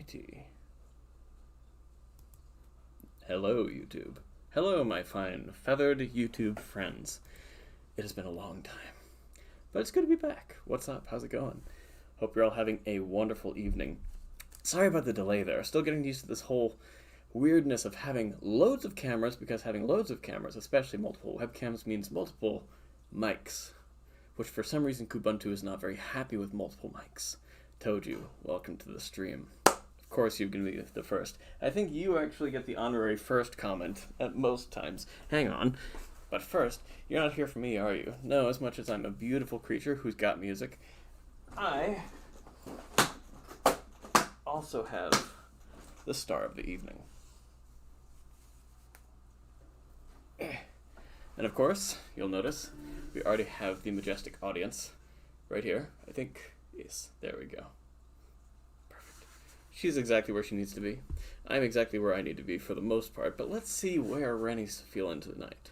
Alrighty. Hello, YouTube. Hello, my fine feathered YouTube friends. It has been a long time, but it's good to be back. What's up? How's it going? Hope you're all having a wonderful evening. Sorry about the delay there. Still getting used to this whole weirdness of having loads of cameras, because having loads of cameras, especially multiple webcams, means multiple mics, which for some reason Kubuntu is not very happy with multiple mics. Told you. Welcome to the stream. Of course you're going to be the first. I think you actually get the honorary first comment at most times. Hang on. But first, you're not here for me, are you? No, as much as I'm a beautiful creature who's got music, I also have the star of the evening. And of course, you'll notice, we already have the majestic audience right here. I think, yes, there we go. Perfect. She's exactly where she needs to be. I'm exactly where I need to be for the most part, but let's see where Rennie's feeling tonight.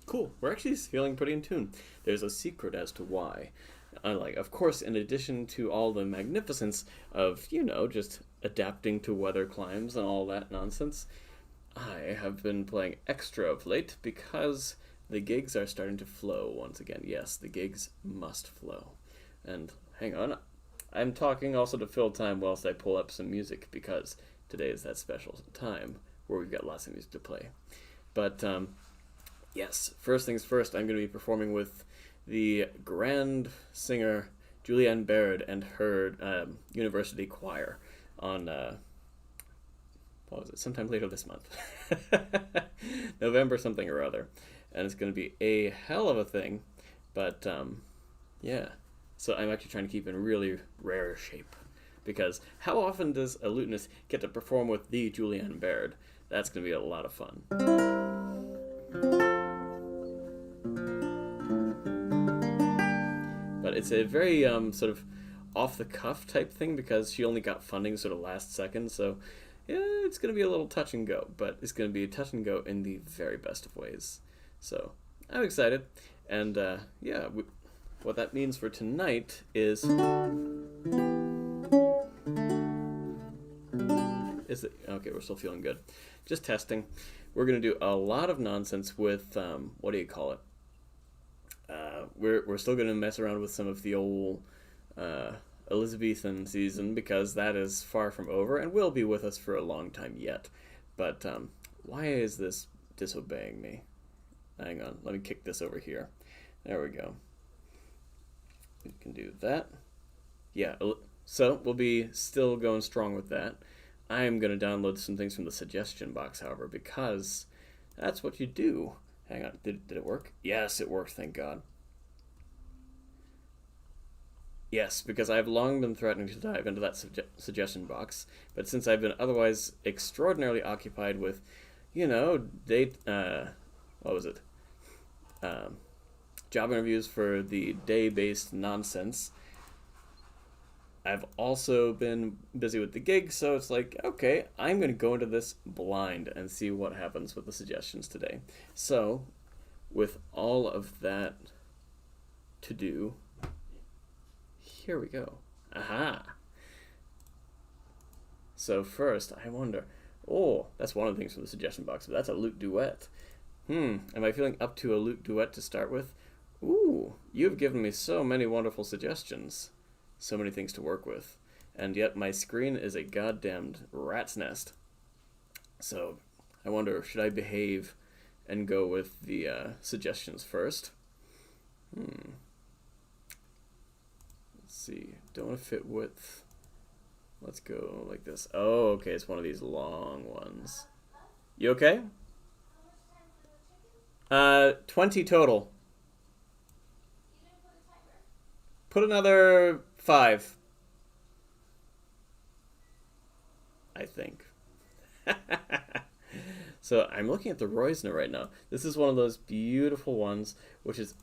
Cool. We're actually feeling pretty in tune. There's a secret as to why. Of course, in addition to all the magnificence of, just adapting to weather climes and all that nonsense, I have been playing extra of late because the gigs are starting to flow once again. Yes, the gigs must flow. And hang on, I'm talking also to fill time whilst I pull up some music, because today is that special time where we've got lots of music to play. But, yes, first things first, I'm going to be performing with the grand singer Julianne Baird and her university choir on, sometime later this month. November something or other. And it's going to be a hell of a thing, but yeah. So I'm actually trying to keep in really rare shape, because how often does a lutenist get to perform with the Julianne Baird? That's going to be a lot of fun. But it's a very sort of off-the-cuff type thing, because she only got funding sort of last second, so yeah, it's going to be a little touch and go, but it's going to be a touch and go in the very best of ways. So I'm excited, and yeah, what that means for tonight is it okay? We're still feeling good. Just testing. We're going to do a lot of nonsense with what do you call it? We're still going to mess around with some of the old Elizabethan season, because that is far from over and will be with us for a long time yet. But why is this disobeying me? Hang on, let me kick this over here. There we go. We can do that. Yeah, so we'll be still going strong with that. I'm going to download some things from the suggestion box, however, because that's what you do. Hang on, did it work? Yes, it worked, thank God. Yes, because I've long been threatening to dive into that suggestion box, but since I've been otherwise extraordinarily occupied with, what was it? Job interviews for the day-based nonsense, I've also been busy with the gig, so it's like, okay, I'm going to go into this blind and see what happens with the suggestions today. So, with all of that to do, here we go. Aha! So first, I wonder, that's one of the things from the suggestion box, but that's a lute duet. Am I feeling up to a lute duet to start with? Ooh, you've given me so many wonderful suggestions. So many things to work with. And yet my screen is a goddamned rat's nest. So I wonder, should I behave and go with the suggestions first? Let's see. Don't want to fit width. Let's go like this. Oh, okay. It's one of these long ones. You okay? 20 total. Put another 5. I think. So I'm looking at the Reusner right now. This is one of those beautiful ones, which is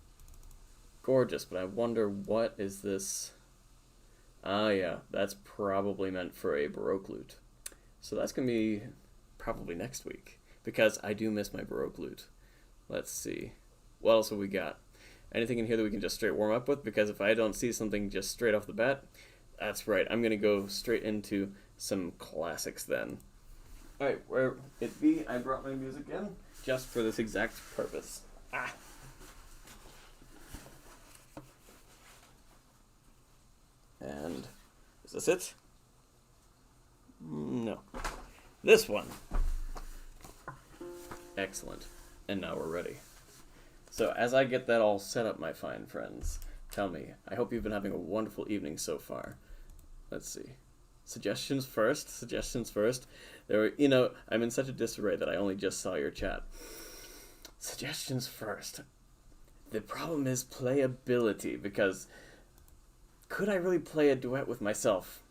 gorgeous, but I wonder what is this? Ah, yeah, that's probably meant for a Baroque lute. So that's going to be probably next week, because I do miss my Baroque lute. Let's see. What else have we got? Anything in here that we can just straight warm up with? Because if I don't see something just straight off the bat, that's right. I'm going to go straight into some classics then. Alright, where it be, I brought my music in just for this exact purpose. Ah! And is this it? No. This one. Excellent. And now we're ready. So as I get that all set up, my fine friends, tell me, I hope you've been having a wonderful evening so far. Let's see. Suggestions first. There were, I'm in such a disarray that I only just saw your chat. Suggestions first. The problem is playability, because could I really play a duet with myself?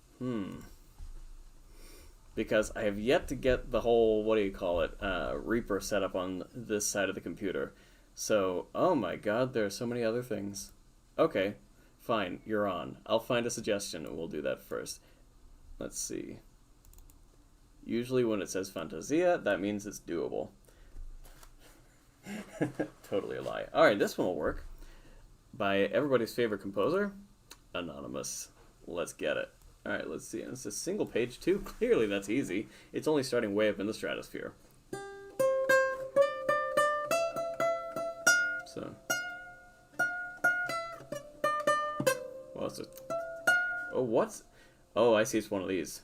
Because I have yet to get the whole, Reaper set up on this side of the computer. So, oh my god, there are so many other things. Okay, fine, you're on. I'll find a suggestion and we'll do that first. Let's see. Usually when it says Fantasia, that means it's doable. Totally a lie. Alright, this one will work. By everybody's favorite composer, Anonymous. Let's get it. Alright, let's see. And it's a single page too. Clearly that's easy. It's only starting way up in the stratosphere. So. What's it? Oh, what's... Oh, I see, it's one of these.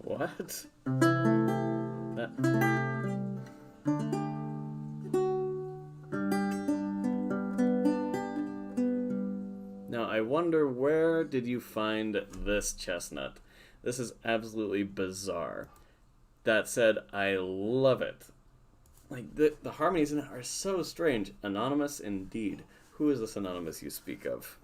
What? That... Now, I wonder, where did you find this chestnut? This is absolutely bizarre. That said, I love it. Like, the harmonies in it are so strange. Anonymous indeed. Who is this Anonymous you speak of?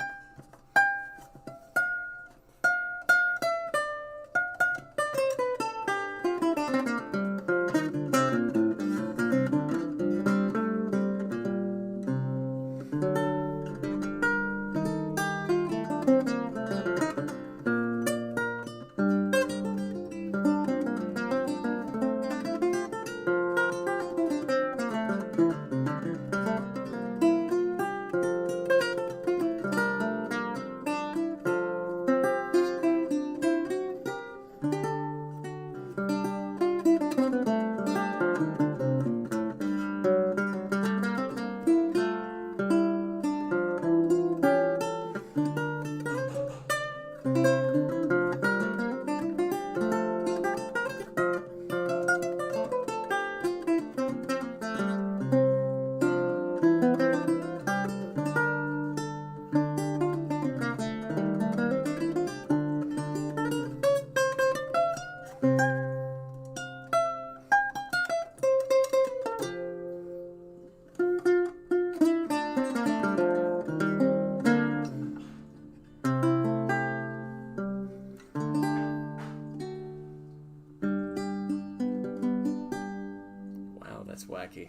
wacky.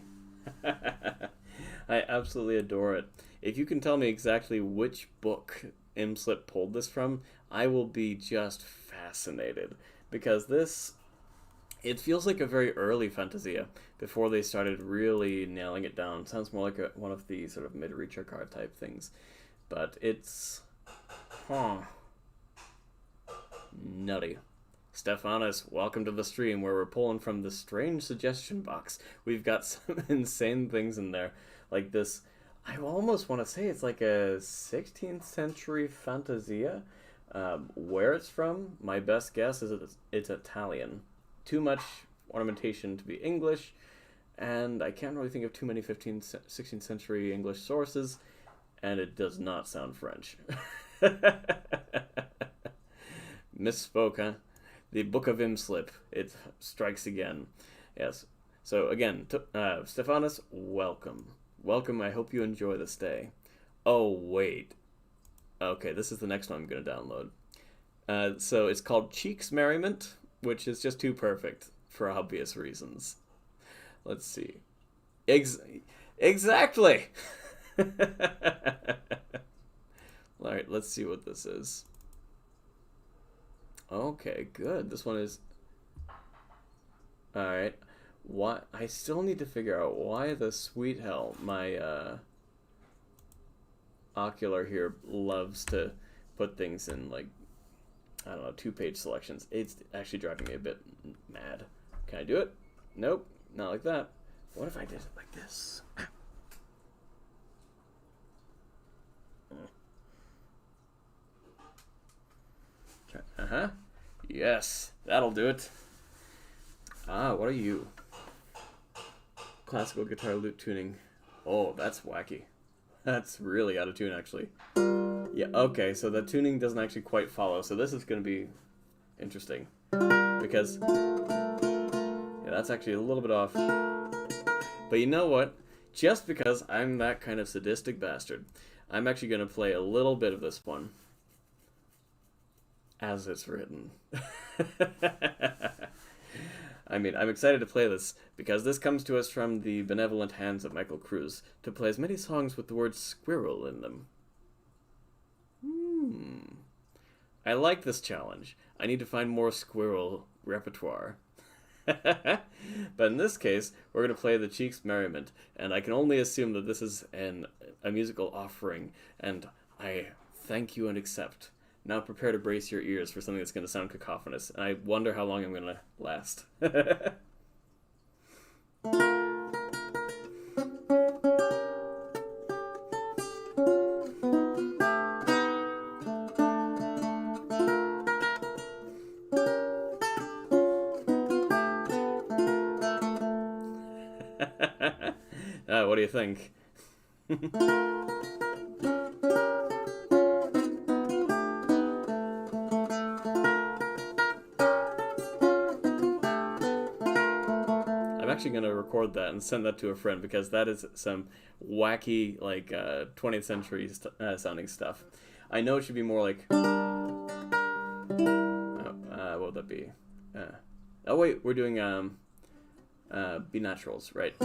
I absolutely adore it. If you can tell me exactly which book Imslip pulled this from, I will be just fascinated. Because this, it feels like a very early Fantasia before they started really nailing it down. It sounds more like one of the sort of mid-reacher card type things. But it's... huh. Nutty. Stephanus, welcome to the stream where we're pulling from the strange suggestion box. We've got some insane things in there. Like this, I almost want to say it's like a 16th century Fantasia. Where it's from, my best guess is it's Italian. Too much ornamentation to be English, and I can't really think of too many 16th century English sources, and it does not sound French. Misspoke, huh? The Book of Imslip. It strikes again. Yes. So again, Stephanus, welcome. Welcome, I hope you enjoy the stay. Oh, wait. Okay, this is the next one I'm going to download. So it's called Cheeks Merriment, which is just too perfect for obvious reasons. Let's see. Exactly! Alright, let's see what this is. Okay, good. This one is... Alright. What? I still need to figure out why the sweet hell my ocular here loves to put things in, like, I don't know, 2-page selections. It's actually driving me a bit mad. Can I do it? Nope, not like that. What if I did it like this? Uh-huh. Yes, that'll do it. Ah, what are you? Classical guitar lute tuning. Oh, that's wacky. That's really out of tune, actually. Yeah, okay, so the tuning doesn't actually quite follow, so this is going to be interesting. Because, yeah, that's actually a little bit off. But you know what? Just because I'm that kind of sadistic bastard, I'm actually going to play a little bit of this one as it's written. I mean, I'm excited to play this because this comes to us from the benevolent hands of Michael Cruz to play as many songs with the word squirrel in them. I like this challenge. I need to find more squirrel repertoire. But in this case, we're going to play the Cheeks Merriment, and I can only assume that this is a musical offering, and I thank you and accept. Now prepare to brace your ears for something that's going to sound cacophonous, and I wonder how long I'm going to last. What do you think? I'm actually going to record that and send that to a friend because that is some wacky, like, 20th century sounding stuff. I know it should be more like... what would that be? Oh, wait, we're doing B naturals, right?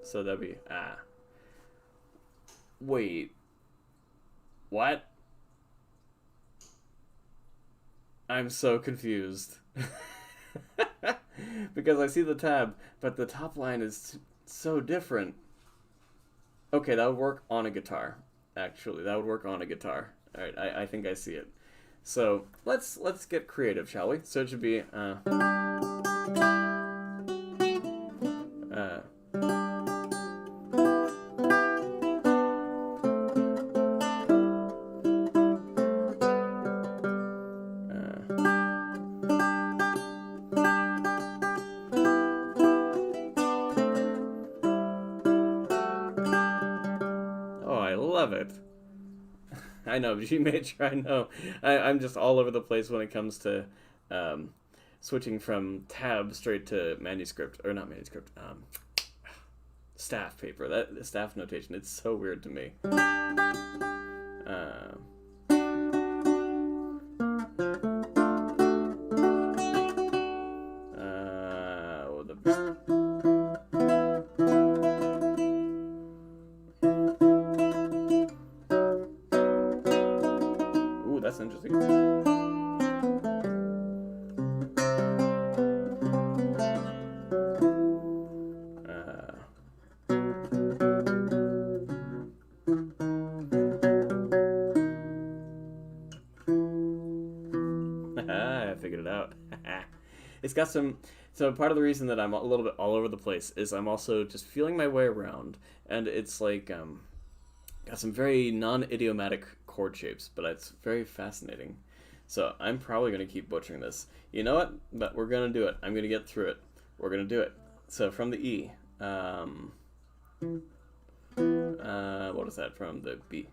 So that'd be... Wait. What? I'm so confused. Because I see the tab, but the top line is so different. Okay, that would work on a guitar. Actually, that would work on a guitar. Alright, I think I see it. So, let's get creative, shall we? So it should be, it. I know, G major, I know. I'm just all over the place when it comes to switching from tab straight to manuscript, or not manuscript, staff paper, that staff notation. It's so weird to me. I figured it out. It's got some. So part of the reason that I'm a little bit all over the place is I'm also just feeling my way around, and it's like got some very non-idiomatic chord shapes, but it's very fascinating. So I'm probably gonna keep butchering this. You know what? But we're gonna do it. I'm gonna get through it. We're gonna do it. So from the E. What is that from the B?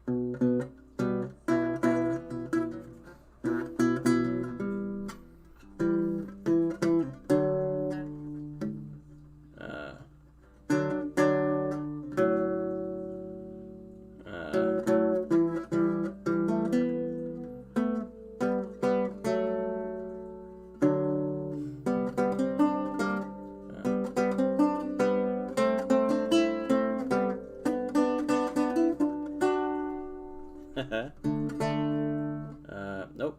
Nope.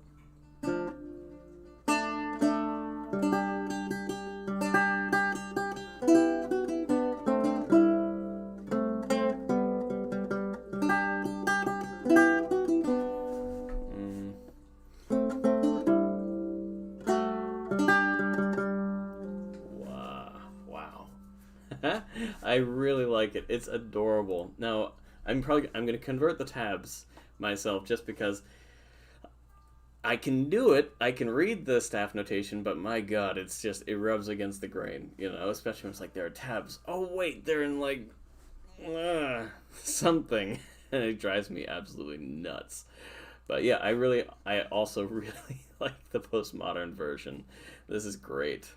Wow. I really like it. It's adorable. Now, I'm going to convert the tabs myself just because I can do it. I can read the staff notation, but my god, it rubs against the grain, especially when it's like there are tabs. Oh wait, they're in like something, and it drives me absolutely nuts. But yeah, I also really like the postmodern version. This is great.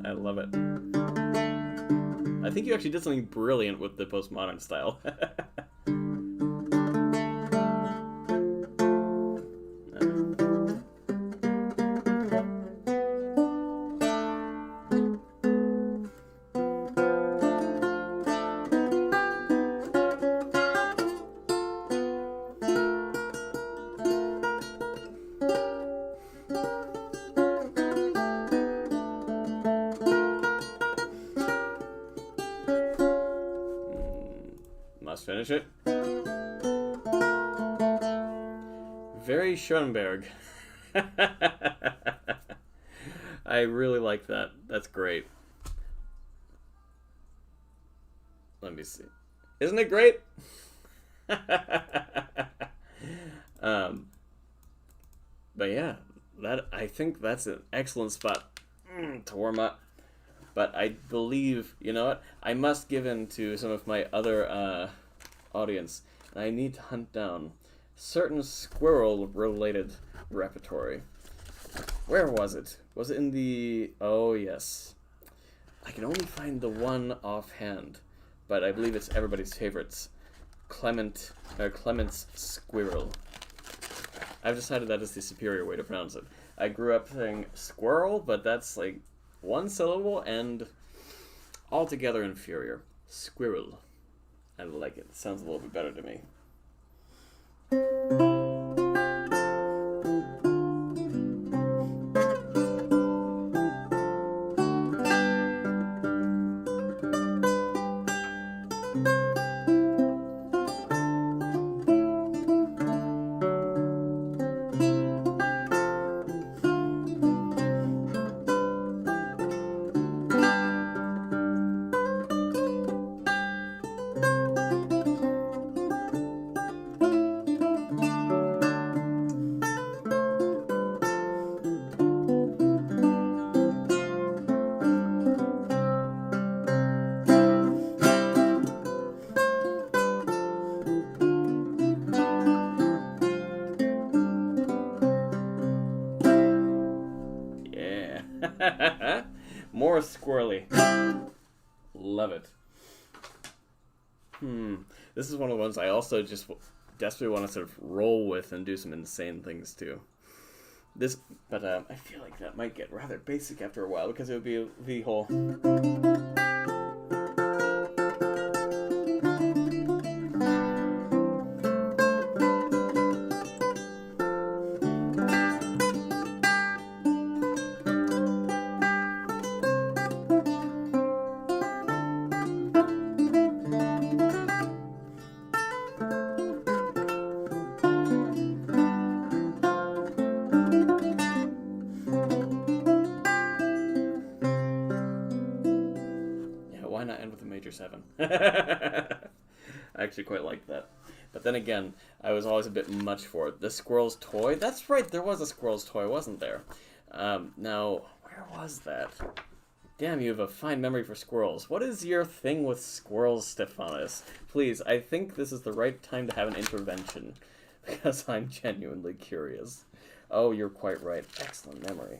I love it. I think you actually did something brilliant with the postmodern style. Must finish it. Very Schoenberg. I really like that. That's great. Let me see. Isn't it great? But yeah, I think that's an excellent spot to warm up. But I believe, you know what? I must give in to some of my other audience. And I need to hunt down certain squirrel-related repertory. Where was it? Was it in the... Oh, yes. I can only find the one offhand, but I believe it's everybody's favorites. Clement's squirrel. I've decided that is the superior way to pronounce it. I grew up saying squirrel, but that's like one syllable and altogether inferior. Squirrel. I like it. It sounds a little bit better to me. More squirrely. Love it. This is one of the ones I also just desperately want to sort of roll with and do some insane things to. But I feel like that might get rather basic after a while because it would be the whole. Why not end with a major 7? I actually quite like that. But then again, I was always a bit much for it. The squirrel's toy? That's right, there was a squirrel's toy, wasn't there? Now, where was that? Damn, you have a fine memory for squirrels. What is your thing with squirrels, Stephanus? Please, I think this is the right time to have an intervention, because I'm genuinely curious. Oh, you're quite right. Excellent memory.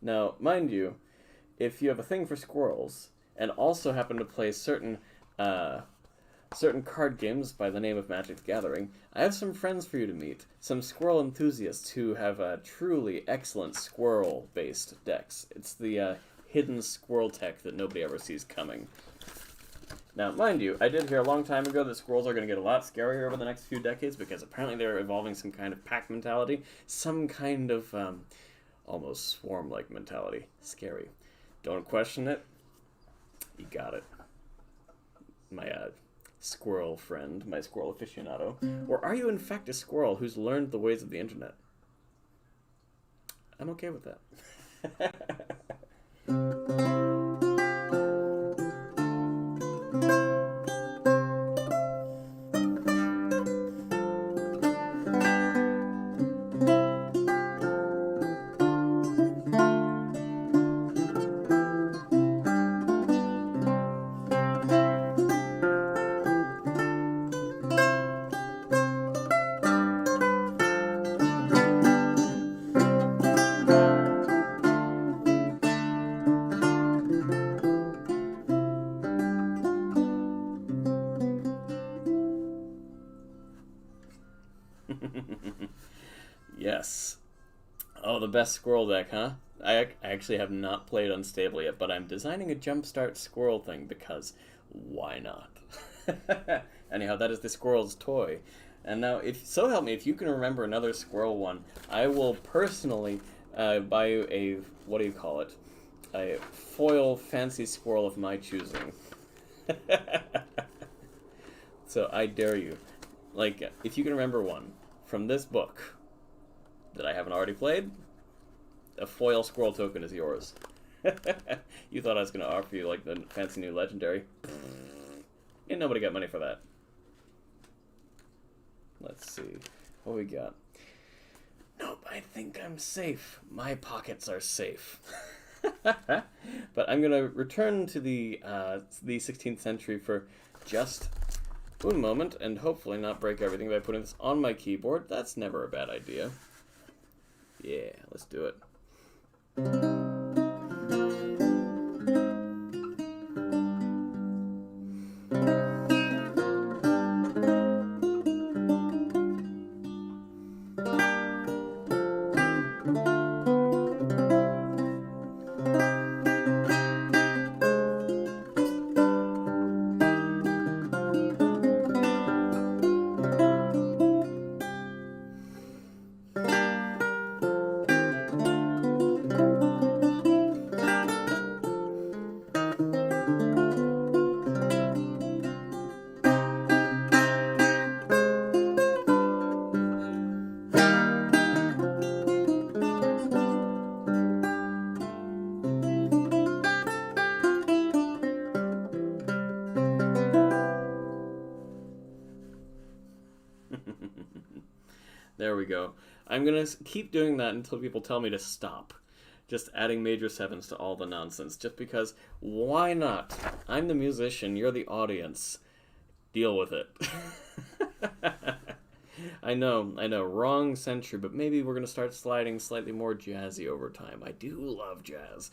Now, mind you, if you have a thing for squirrels, and also happen to play certain card games by the name of Magic the Gathering, I have some friends for you to meet. Some squirrel enthusiasts who have truly excellent squirrel-based decks. It's the hidden squirrel tech that nobody ever sees coming. Now, mind you, I did hear a long time ago that squirrels are going to get a lot scarier over the next few decades because apparently they're evolving some kind of pack mentality, some kind of almost swarm-like mentality. Scary. Don't question it. You got it. My squirrel friend, my squirrel aficionado. Or are you in fact a squirrel who's learned the ways of the internet? I'm okay with that. Yes. Oh, the best squirrel deck, huh? I actually have not played Unstable yet, but I'm designing a Jumpstart squirrel thing because why not? Anyhow, that is the squirrel's toy. And now, so help me, if you can remember another squirrel one, I will personally buy you a, what do you call it? A foil fancy squirrel of my choosing. So I dare you. Like, if you can remember one from this book that I haven't already played, a foil squirrel token is yours. You thought I was going to offer you, like, the fancy new legendary. Ain't nobody got money for that. Let's see. What we got? Nope, I think I'm safe. My pockets are safe. But I'm going to return to the 16th century for just one moment, and hopefully not break everything by putting this on my keyboard. That's never a bad idea. Yeah, let's do it. There we go. I'm going to keep doing that until people tell me to stop. Just adding major 7s to all the nonsense. Just because, why not? I'm the musician, you're the audience. Deal with it. I know, wrong century, but maybe we're gonna start sliding slightly more jazzy over time. I do love jazz,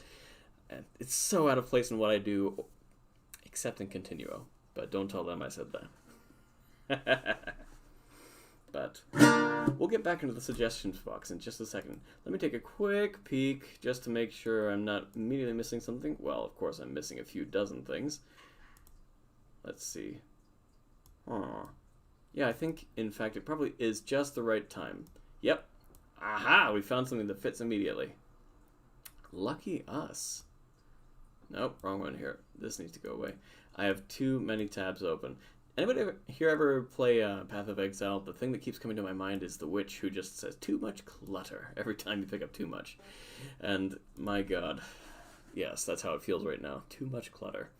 and it's so out of place in what I do, except in continuo. But don't tell them I said that. But we'll get back into the suggestions box in just a second. Let me take a quick peek just to make sure I'm not immediately missing something. Well, of course I'm missing a few dozen things. Let's see. Yeah, I think, in fact, it probably is just the right time. Yep. Aha! We found something that fits immediately. Lucky us. Nope, wrong one here. This needs to go away. I have too many tabs open. Anybody ever play Path of Exile? The thing that keeps coming to my mind is the witch who just says, too much clutter, every time you pick up too much. And, my god. Yes, that's how it feels right now. Too much clutter.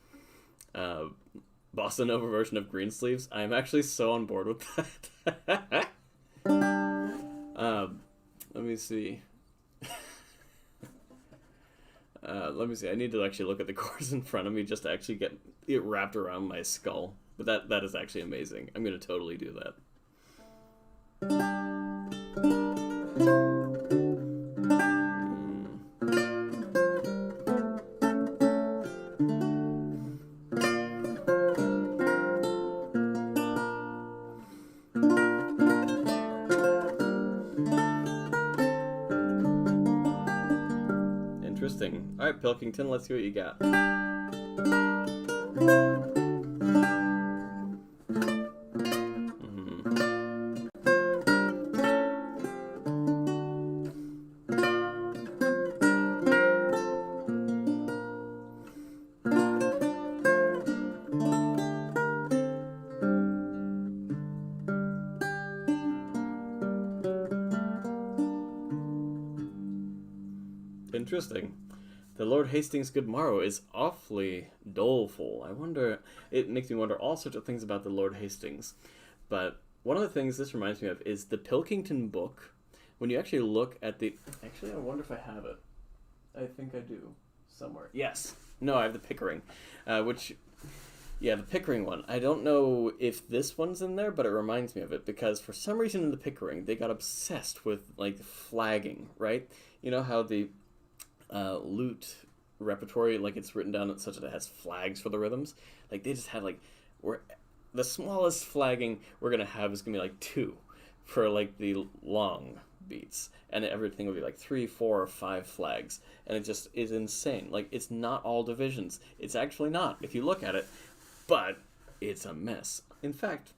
Bossa Nova version of Greensleeves. I'm actually so on board with that. Let me see. Let me see. I need to actually look at the chords in front of me just to actually get it wrapped around my skull. But that is actually amazing. I'm going to totally do that. Interesting. All right, Pilkington, let's see what you got. Interesting. The Lord Hastings Good Morrow is awfully doleful. I wonder, it makes me wonder all sorts of things about the Lord Hastings. But one of the things this reminds me of is the Pilkington book. When you actually look at the... Actually, I wonder if I have it. I think I do. Somewhere. Yes. No, I have the Pickering. Yeah, the Pickering one. I don't know if this one's in there, but it reminds me of it. Because for some reason in the Pickering, they got obsessed with, like, flagging, right? You know how the... lute repertory, like it's written down such that it has flags for the rhythms. Like they just had the smallest flagging we're gonna have is gonna be like 2 for like the long beats, and everything will be like 3, 4, or 5 flags, and it just is insane. Like it's not all divisions. It's actually not if you look at it, but it's a mess. In fact,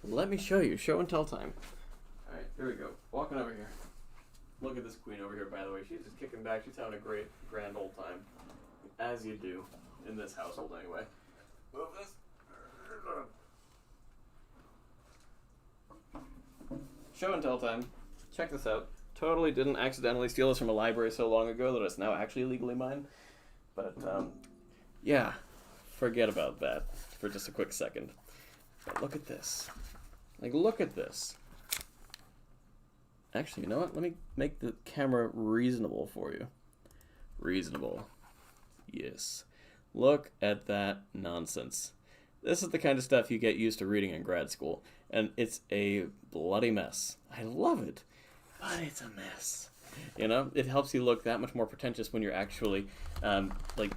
let me show you. Show and tell time. All right, here we go. Walking over here. Look at this queen over here, by the way. She's just kicking back. She's having a great, grand old time. As you do. In this household, anyway. Move this. Show and tell time. Check this out. Totally didn't accidentally steal this from a library so long ago that it's now actually legally mine. But, yeah. Forget about that for just a quick second. But look at this. Like, look at this. Actually, you know what? Let me make the camera reasonable for you. Reasonable. Yes. Look at that nonsense. This is the kind of stuff you get used to reading in grad school, and it's a bloody mess. I love it, but it's a mess. You know, it helps you look that much more pretentious when you're actually, like,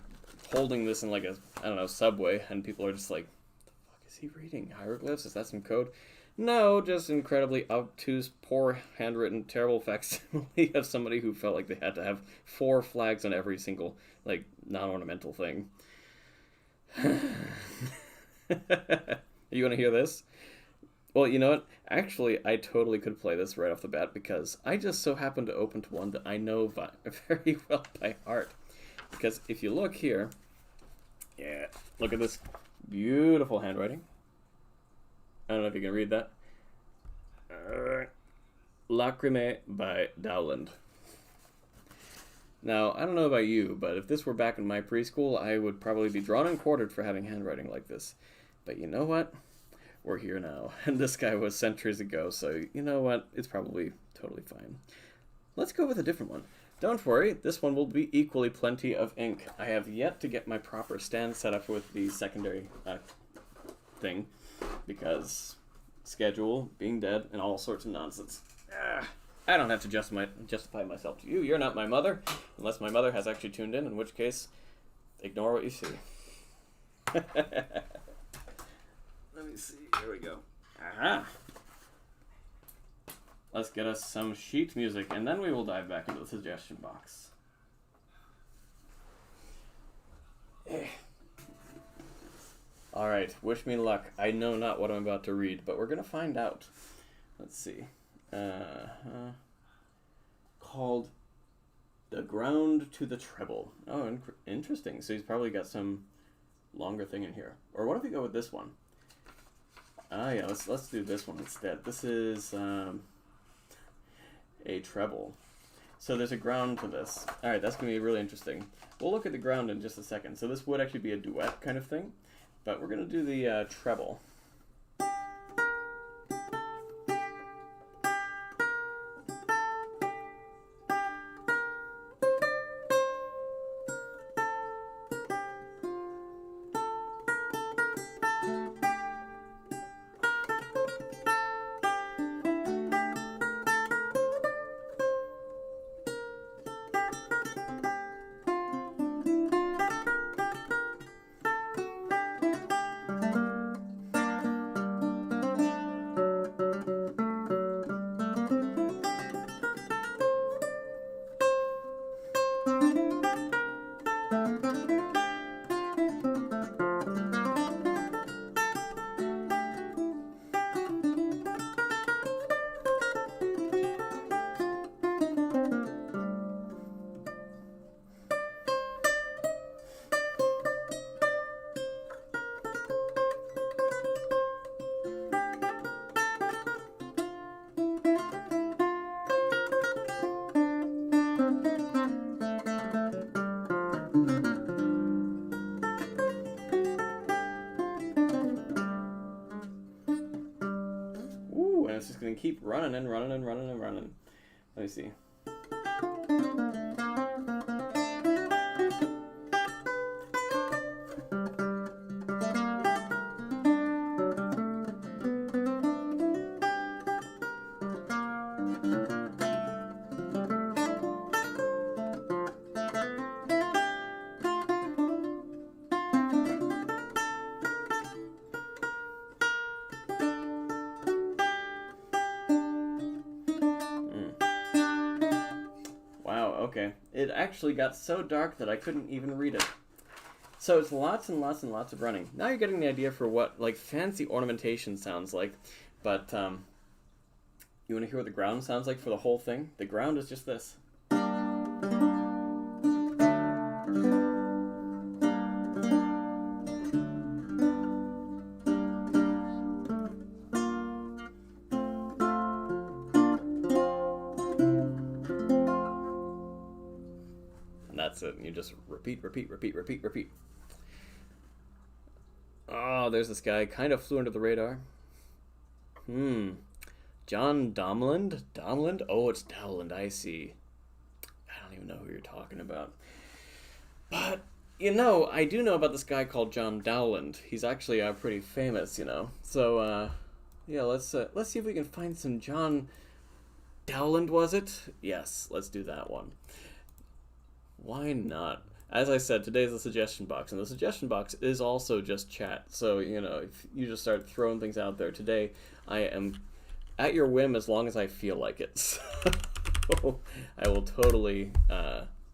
holding this in, like, a, I don't know, subway, and people are just like, what the fuck is he reading? Hieroglyphs? Is that some code? No, just incredibly obtuse, poor, handwritten, terrible facsimile of somebody who felt like they had to have 4 flags on every single, like, non-ornamental thing. You want to hear this? Well, you know what? Actually, I totally could play this right off the bat because I just so happen to open to one that I know very well by heart. Because if you look here, yeah, look at this beautiful handwriting. I don't know if you can read that. Lacrime by Dowland. Now, I don't know about you, but if this were back in my preschool, I would probably be drawn and quartered for having handwriting like this. But you know what? We're here now. And this guy was centuries ago, so you know what? It's probably totally fine. Let's go with a different one. Don't worry, this one will be equally plenty of ink. I have yet to get my proper stand set up with the secondary thing. Because, schedule, being dead, and all sorts of nonsense. I don't have to justify myself to you. You're not my mother, unless my mother has actually tuned in which case, ignore what you see. Let me see. Here we go. Aha! Let's get us some sheet music, and then we will dive back into the suggestion box. Alright, wish me luck. I know not what I'm about to read, but we're going to find out. Let's see. Called The Ground to the Treble. Oh, interesting. So he's probably got some longer thing in here. Or what if we go with this one? Yeah, let's do this one instead. This is a treble. So there's a ground to this. Alright, that's going to be really interesting. We'll look at the ground in just a second. So this would actually be a duet kind of thing. But we're going to do the treble. It's just going to keep running and running and running and running. Let me see. Okay, it actually got so dark that I couldn't even read it. So it's lots and lots and lots of running. Now you're getting the idea for what like fancy ornamentation sounds like. But you want to hear what the ground sounds like for the whole thing? The ground is just this. That's it. You just repeat, repeat, repeat, repeat, repeat. Oh, there's this guy. Kind of flew under the radar. John Domland? Domland? Oh, it's Dowland. I see. I don't even know who you're talking about. But, you know, I do know about this guy called John Dowland. He's actually pretty famous, you know. So, yeah, let's see if we can find some John Dowland, was it? Yes, let's do that one. Why not? As I said, today's the suggestion box, and the suggestion box is also just chat. So, you know, if you just start throwing things out there today, I am at your whim as long as I feel like it. So I will totally,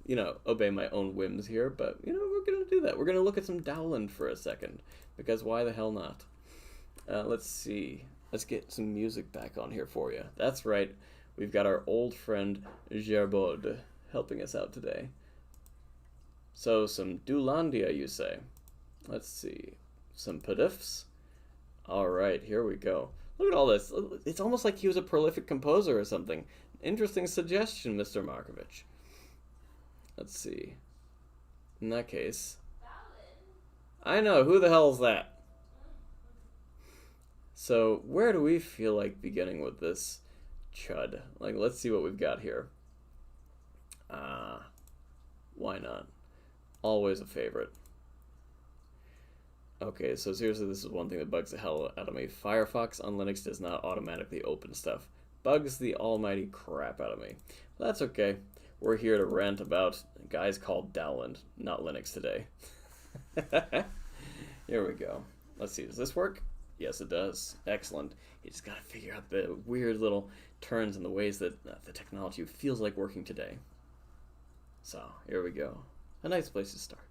you know, obey my own whims here, but, you know, we're going to do that. We're going to look at some Dowland for a second, because why the hell not? Let's see. Let's get some music back on here for you. That's right. We've got our old friend Gerbaud helping us out today. So, some Doolandia, you say? Let's see. Some Padiffs? Alright, here we go. Look at all this. It's almost like he was a prolific composer or something. Interesting suggestion, Mr. Markovich. Let's see. In that case... I know, who the hell is that? So, where do we feel like beginning with this chud? Like, let's see what we've got here. Why not? Always a favorite. Okay, so seriously, this is one thing that bugs the hell out of me. Firefox on Linux does not automatically open stuff. Bugs the almighty crap out of me. But that's okay. We're here to rant about guys called Dowland, not Linux today. Here we go. Let's see, does this work? Yes, it does. Excellent. You just gotta figure out the weird little turns and the ways that the technology feels like working today. So, here we go. A nice place to start.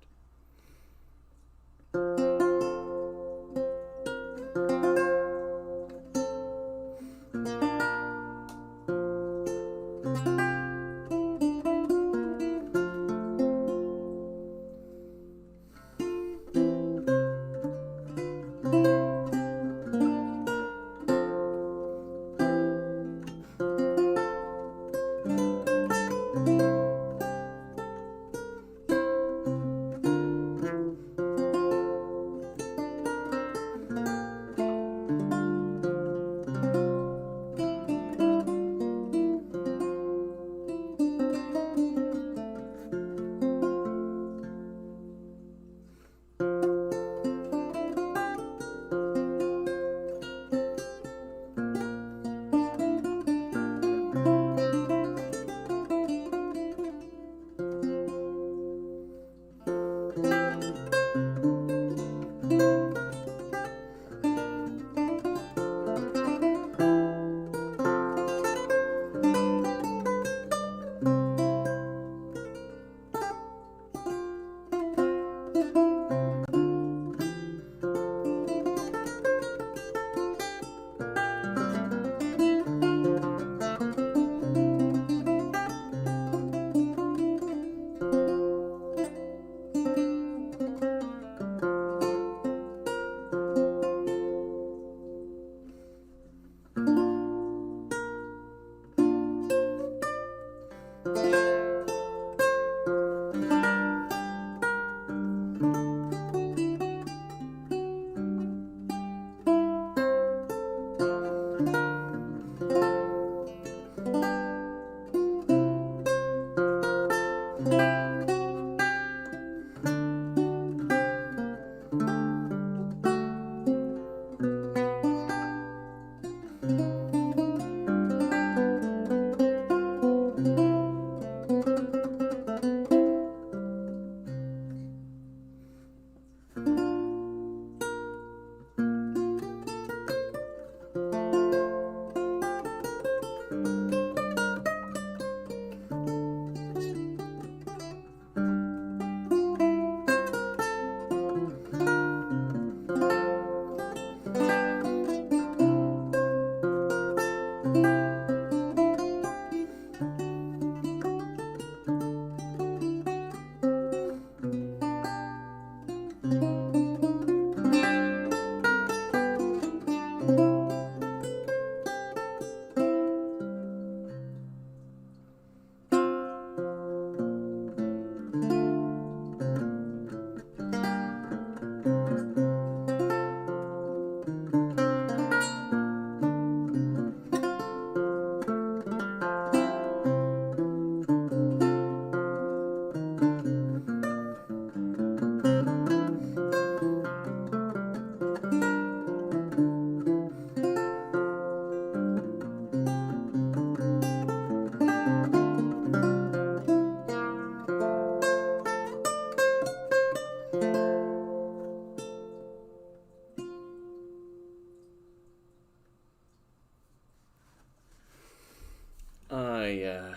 Yeah,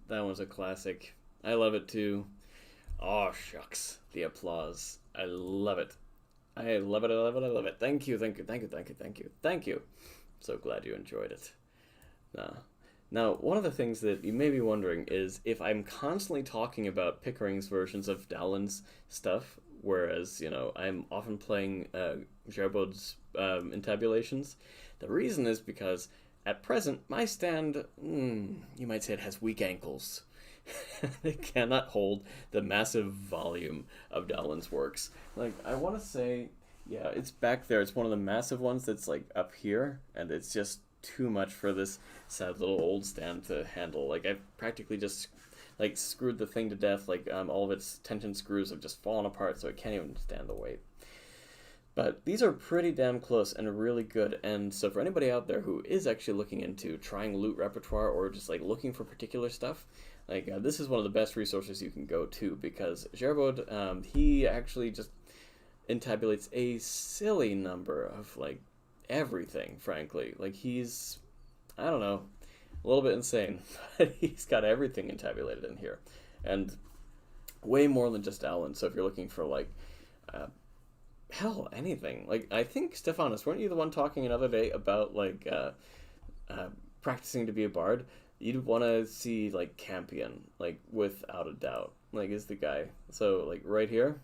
that was a classic. I love it too. Oh, shucks. The applause. I love it. I love it, I love it, I love it. Thank you, thank you, thank you, thank you, thank you, thank you. So glad you enjoyed it. Now, one of the things that you may be wondering is if I'm constantly talking about Pickering's versions of Dowland's stuff, whereas, I'm often playing Gerbaud's intabulations, the reason is because at present, my stand, you might say it has weak ankles. It cannot hold the massive volume of Dowland's works. Like, I want to say, yeah, it's back there. It's one of the massive ones that's, like, up here, and it's just too much for this sad little old stand to handle. Like, I've practically just, like, screwed the thing to death. Like, all of its tension screws have just fallen apart, so it can't even stand the weight. But these are pretty damn close and really good. And so for anybody out there who is actually looking into trying lute repertoire or just like looking for particular stuff, like this is one of the best resources you can go to, because Gerbaud, he actually just entabulates a silly number of like everything, frankly. Like he's, I don't know, a little bit insane, but he's got everything entabulated in here. And way more than just Alan. So if you're looking for like, hell, anything. Like, I think, Stephanus, weren't you the one talking another day about, like, practicing to be a bard? You'd want to see, like, Campion, like, without a doubt. Like, is the guy. So, like, right here,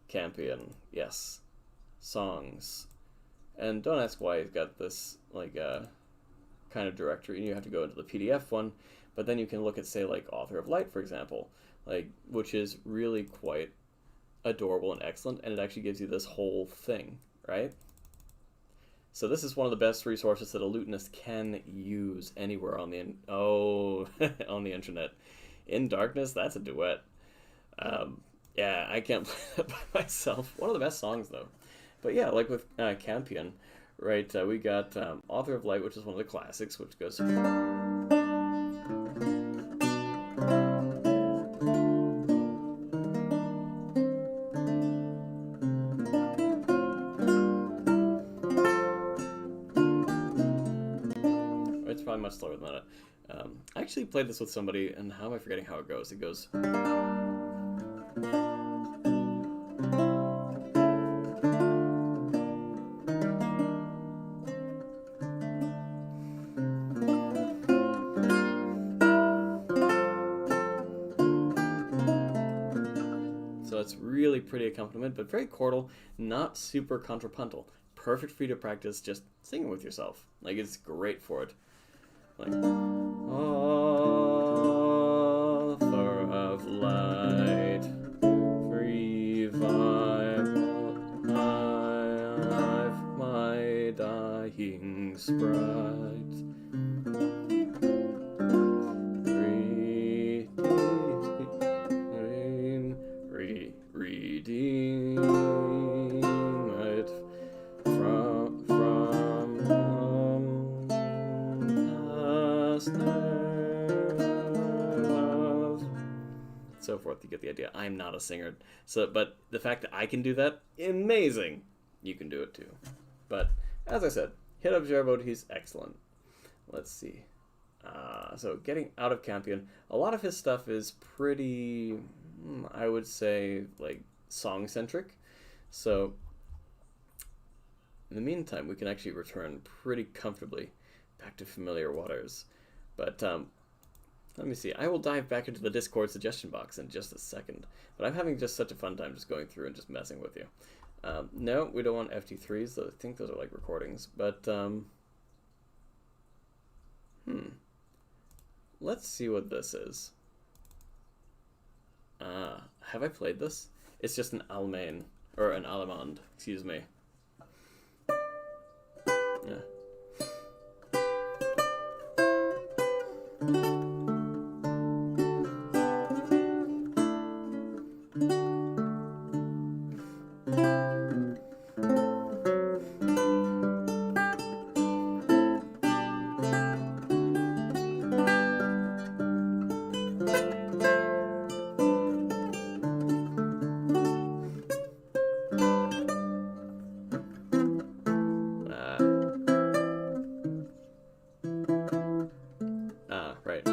Campion, yes. Songs. And don't ask why he's got this, like, kind of directory. And you have to go into the PDF one. But then you can look at, say, like, Author of Light, for example, like, which is really quite adorable and excellent, and it actually gives you this whole thing, right? So this is one of the best resources that a lutenist can use anywhere on the on the internet. In Darkness, that's a duet. Yeah, I can't play that by myself. One of the best songs, though. But yeah, like with Campion, right? We got Author of Light, which is one of the classics, which goes. Much slower than that. I actually played this with somebody, and how am I forgetting how it goes? It goes. So it's really pretty accompaniment, but very chordal, not super contrapuntal. Perfect for you to practice just singing with yourself. Like, it's great for it. Like, Author of Light, revive my dying sprite, redeem it from so forth. You get the idea. I'm not a singer, so but the fact that I can do that, amazing. You can do it too. But as I said, hit up Gerbaud. He's excellent. Let's see. So getting out of Campion, a lot of his stuff is pretty, I would say, like song centric. So in the meantime, we can actually return pretty comfortably back to familiar waters. But let me see. I will dive back into the Discord suggestion box in just a second. But I'm having just such a fun time just going through and just messing with you. No, we don't want FT3s. I think those are like recordings. But, let's see what this is. Have I played this? It's just an Allemande, or an Allemande, excuse me. Yeah. Right.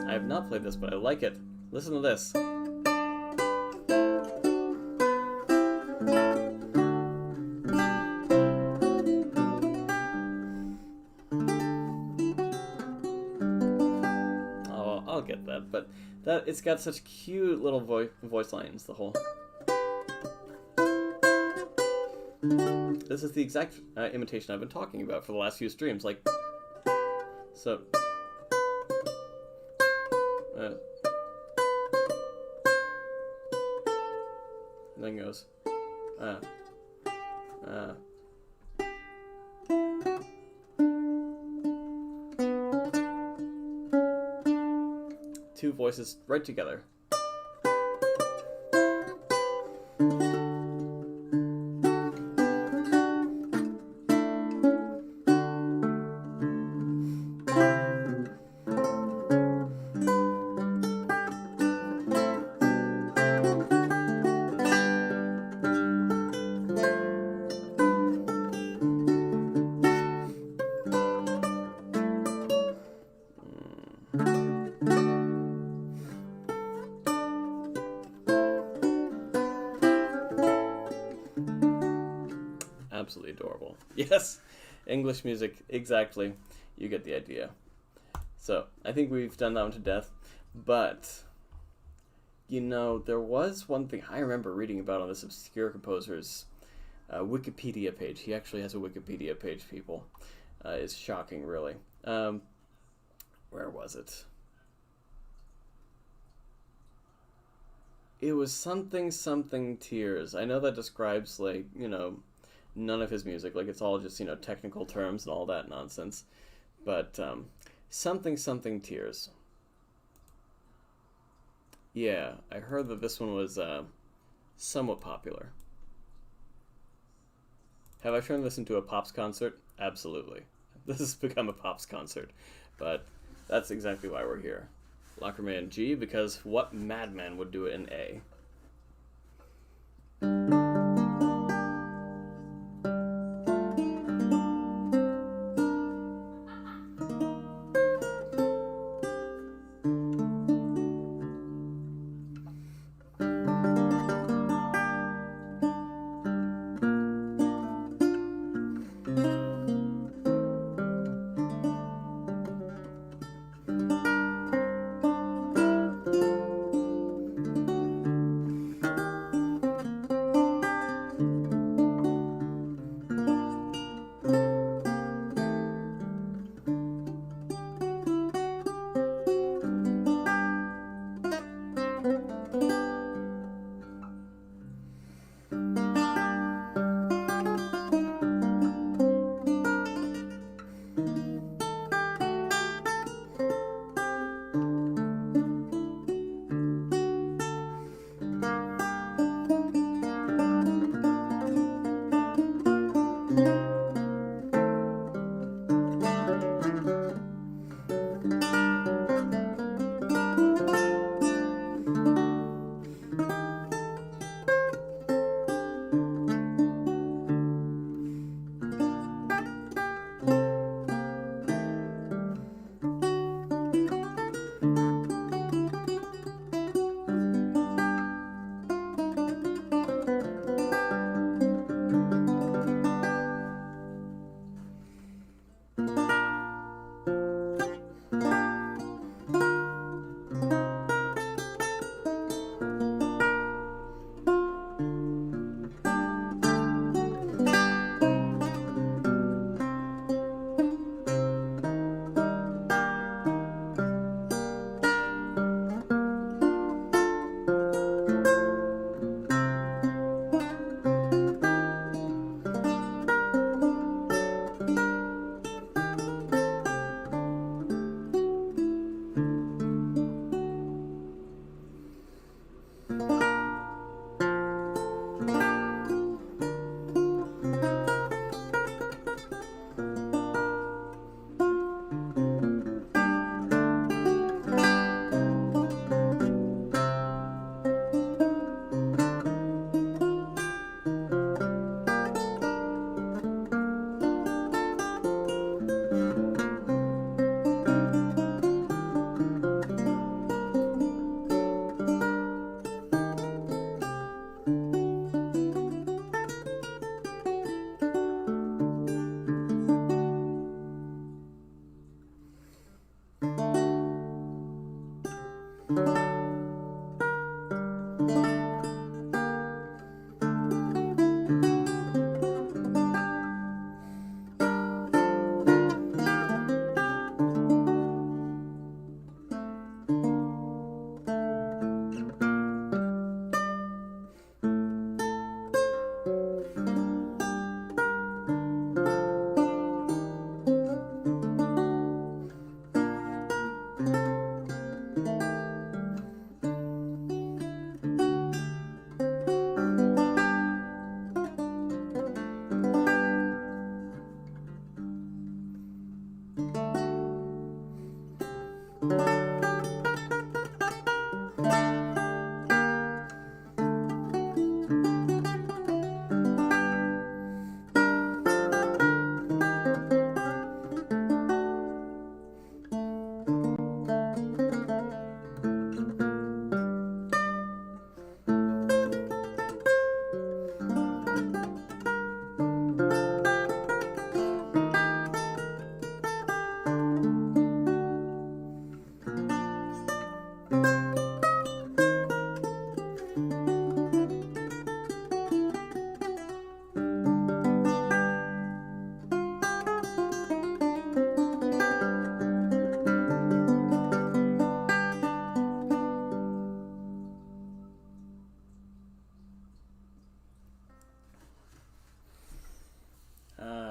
I have not played this, but I like it. Listen to this. I'll get that, but that it's got such cute little voice lines, the whole. This is the exact imitation I've been talking about for the last few streams, like, so. And then goes, uh, uh. Two voices right together. Absolutely adorable. Yes, English music, exactly. You get the idea. So, I think we've done that one to death. But, there was one thing I remember reading about on this obscure composer's Wikipedia page. He actually has a Wikipedia page, people. It's shocking, really. Where was it? It was something tears. I know that describes, none of his music. Like, it's all just, technical terms and all that nonsense. But, something tears. Yeah, I heard that this one was, somewhat popular. Have I turned this into a Pops concert? Absolutely. This has become a Pops concert. But that's exactly why we're here. Lacrimea in G, because what madman would do it in A?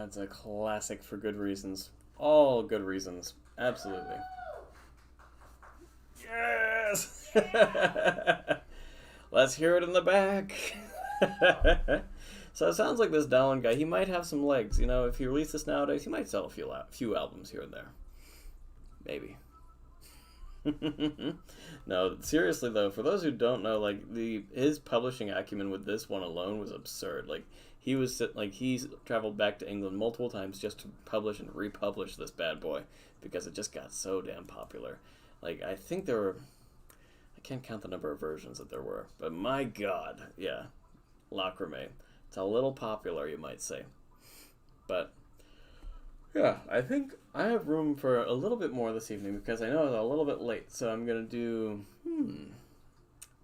It's a classic for good reasons. All good reasons. Absolutely. Yes! Let's hear it in the back. So it sounds like this Dallin guy, he might have some legs. You know, if he released this nowadays, he might sell a few albums here and there. Maybe. No, seriously though, for those who don't know, like his publishing acumen with this one alone was absurd. Like he's traveled back to England multiple times just to publish and republish this bad boy because it just got so damn popular. Like I think there were, I can't count the number of versions that there were, but my God, yeah, Lacrimé. It's a little popular, you might say, but. Yeah, I think I have room for a little bit more this evening because I know it's a little bit late, so I'm going to do,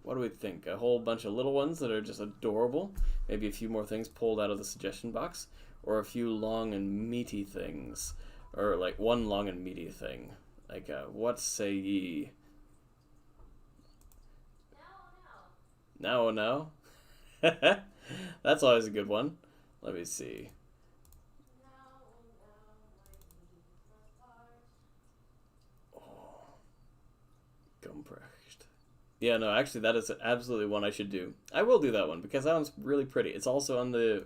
what do we think? A whole bunch of little ones that are just adorable, maybe a few more things pulled out of the suggestion box, or a few long and meaty things, or like one long and meaty thing, like what say ye? Now, now? That's always a good one. Let me see. Gumprecht. Yeah, no, actually, that is absolutely one I should do. I will do that one because that one's really pretty. It's also on the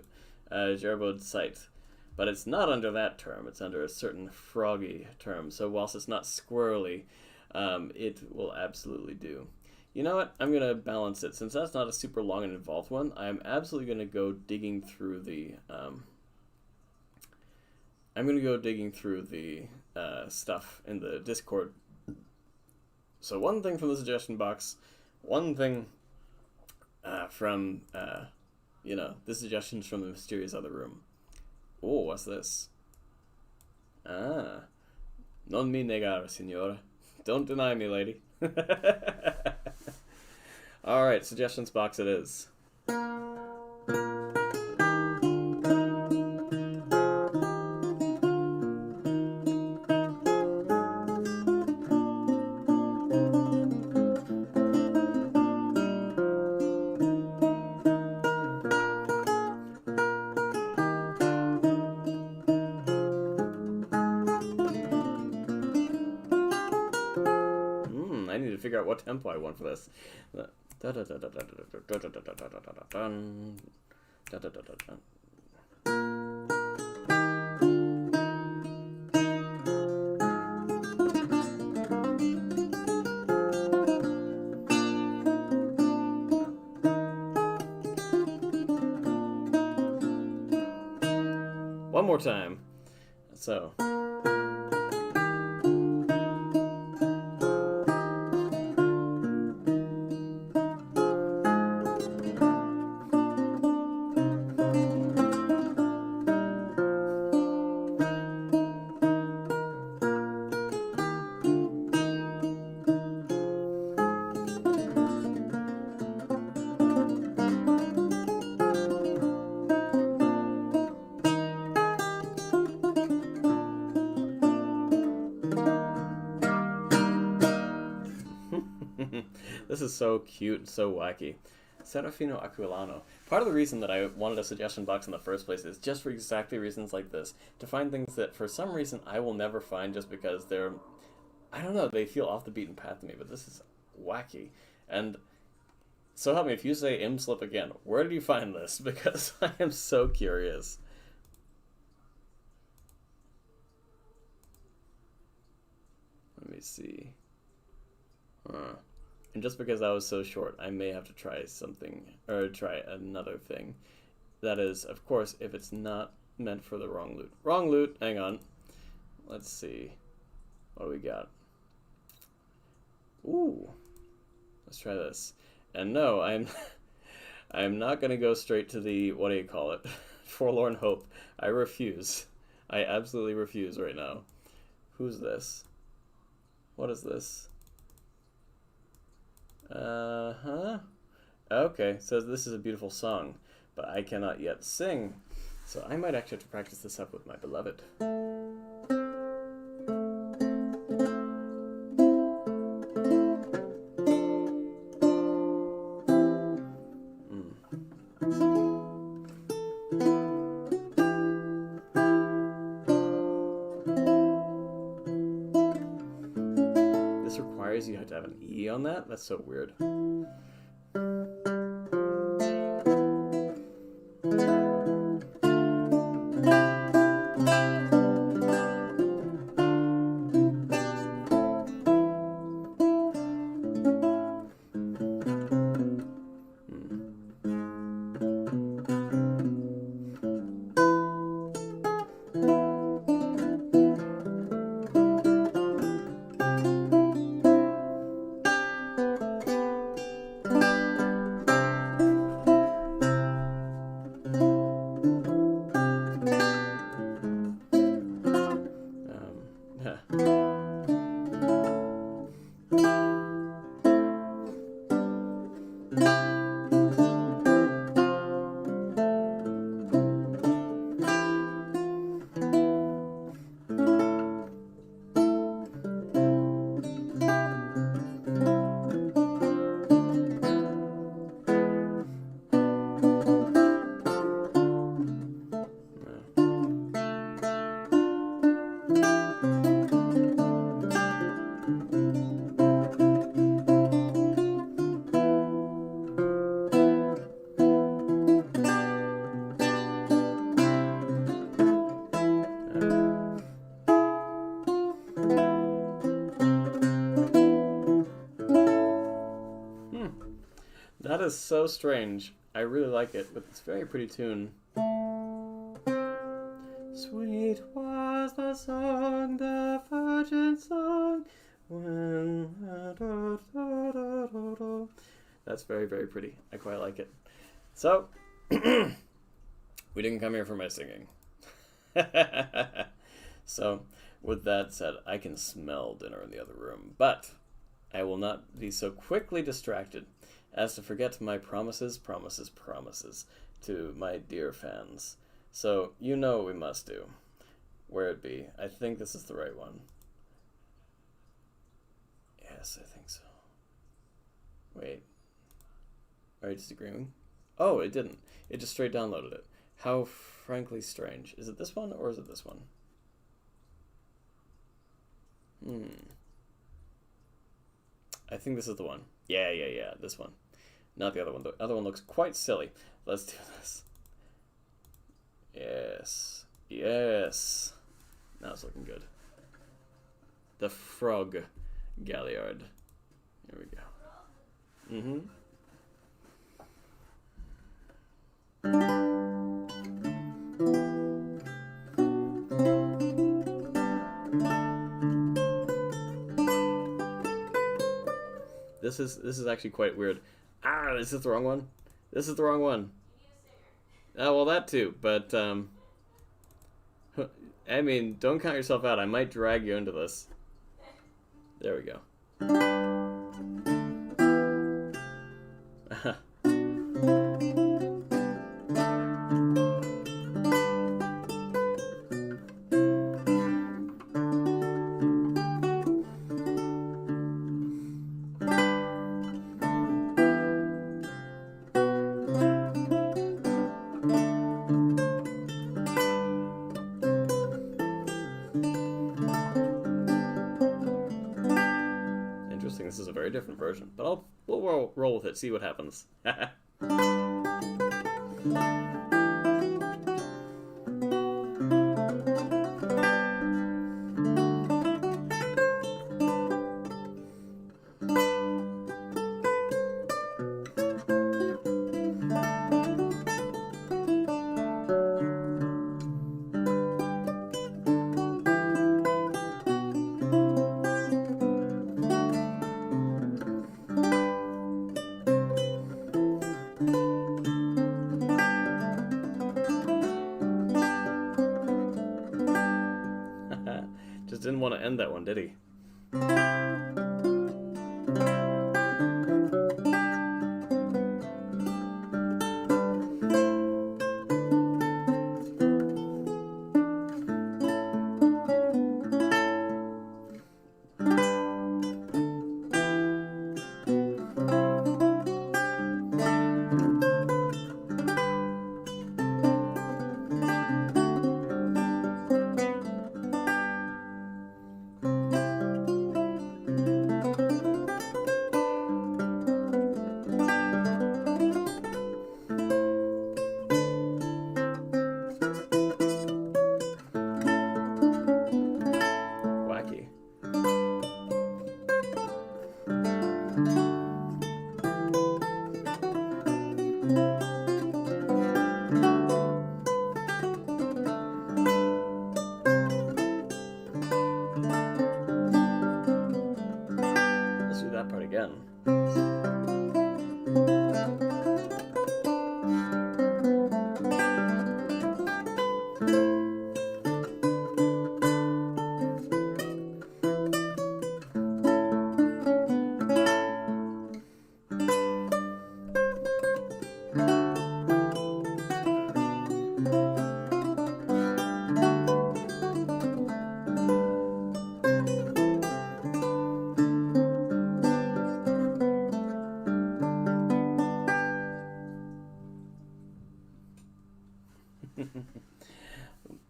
Gerbode site, but it's not under that term. It's under a certain froggy term. So whilst it's not squirrely, it will absolutely do. You know what? I'm going to balance it. Since that's not a super long and involved one, I'm absolutely going to go digging through the... stuff in the Discord. So one thing from the suggestion box, one thing from, the suggestions from the mysterious other room. Oh, what's this? Ah. Non mi negare, signora. Don't deny me, lady. Alright, suggestions box it is. I need to figure out what tempo I want for this. One more time. So. This is so cute and so wacky. Serafino Aquilano. Part of the reason that I wanted a suggestion box in the first place is just for exactly reasons like this. To find things that for some reason I will never find just because they're... I don't know, they feel off the beaten path to me, but this is wacky. And so help me, if you say M-Slip again, where did you find this? Because I am so curious. Let me see. And just because that was so short, I may have to try something, or try another thing. That is, of course, if it's not meant for the wrong loot. Wrong loot, hang on. Let's see. What do we got? Ooh. Let's try this. And no, I'm not going to go straight to the, what do you call it? Forlorn hope. I refuse. I absolutely refuse right now. Who's this? What is this? Okay, says this is a beautiful song, but I cannot yet sing. So I might actually have to practice this up with my beloved. This requires you have to have an E on that? That's so weird. That is so strange. I really like it, but it's a very pretty tune. Sweet was the song, the virgin song, when... That's very, very pretty. I quite like it. So, we didn't come here for my singing. So, with that said, I can smell dinner in the other room, but I will not be so quickly distracted as to forget my promises to my dear fans. So, you know what we must do. Where it be? I think this is the right one. Yes, I think so. Wait. Are you disagreeing? Oh, it didn't. It just straight downloaded it. How frankly strange. Is it this one or is it this one? I think this is the one. Yeah, this one. Not the other one. The other one looks quite silly. Let's do this. Yes. Now it's looking good. The Frog Galliard. Here we go. This is actually quite weird. This is the wrong one. This is the wrong one. Oh, well, that too. But I mean, don't count yourself out. I might drag you into this. There we go. This is a very different version, but we'll roll with it, see what happens. to end that one, did he? Wacky. Let's do that part again.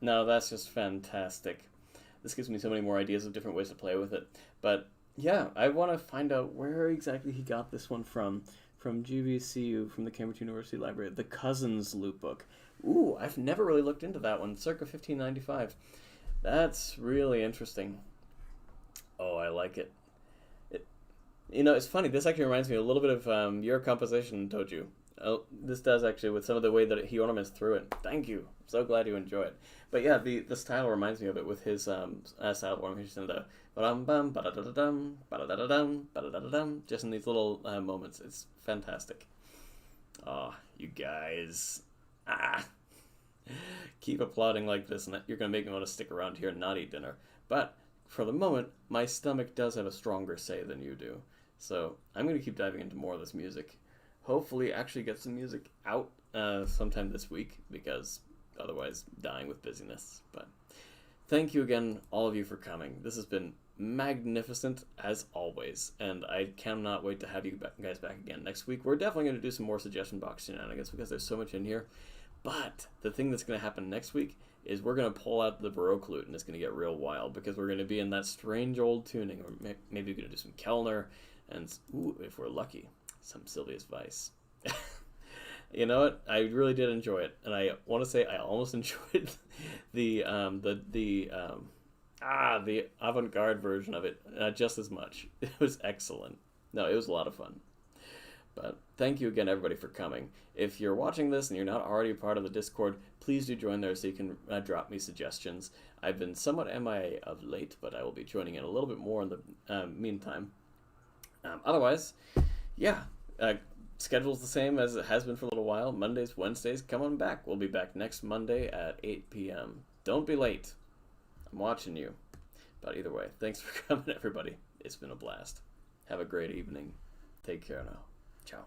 No, that's just fantastic. This gives me so many more ideas of different ways to play with it. But yeah, I want to find out where exactly he got this one from GVCU, from the Cambridge University Library, the Cousins Loop Book. Ooh, I've never really looked into that one, circa 1595. That's really interesting. Oh, I like it. It's funny, this actually reminds me a little bit of your composition, Toju. Oh, this does actually, with some of the way that he ornaments through it. Thank you. I'm so glad you enjoy it. But yeah, the style reminds me of it with his style of ornamentation, the ba-dum bum ba-da-da-da-dum ba-da-da-da-dum ba-da-da-da-dum, just in these little moments. It's fantastic. Oh, you guys. Keep applauding like this, and you're going to make me want to stick around here and not eat dinner. But for the moment, my stomach does have a stronger say than you do. So I'm going to keep diving into more of this music. Hopefully actually get some music out sometime this week, because otherwise dying with busyness. But thank you again, all of you, for coming. This has been magnificent as always, and I cannot wait to have you guys back again next week. We're definitely going to do some more suggestion box shenanigans because there's so much in here. But the thing that's going to happen next week is we're going to pull out the Baroque lute, and it's going to get real wild because we're going to be in that strange old tuning. Or maybe we're going to do some Kellner, and ooh, if we're lucky, some Sylvius Weiss. You know what? I really did enjoy it, and I want to say I almost enjoyed the avant-garde version of it just as much. It was excellent. No, it was a lot of fun. But thank you again, everybody, for coming. If you're watching this and you're not already a part of the Discord, please do join there so you can drop me suggestions. I've been somewhat MIA of late, but I will be joining in a little bit more in the meantime. Otherwise, yeah, schedule's the same as it has been for a little while. Mondays, Wednesdays, come on back. We'll be back next Monday at 8 p.m. Don't be late. I'm watching you. But either way, thanks for coming, everybody. It's been a blast. Have a great evening. Take care now. Ciao.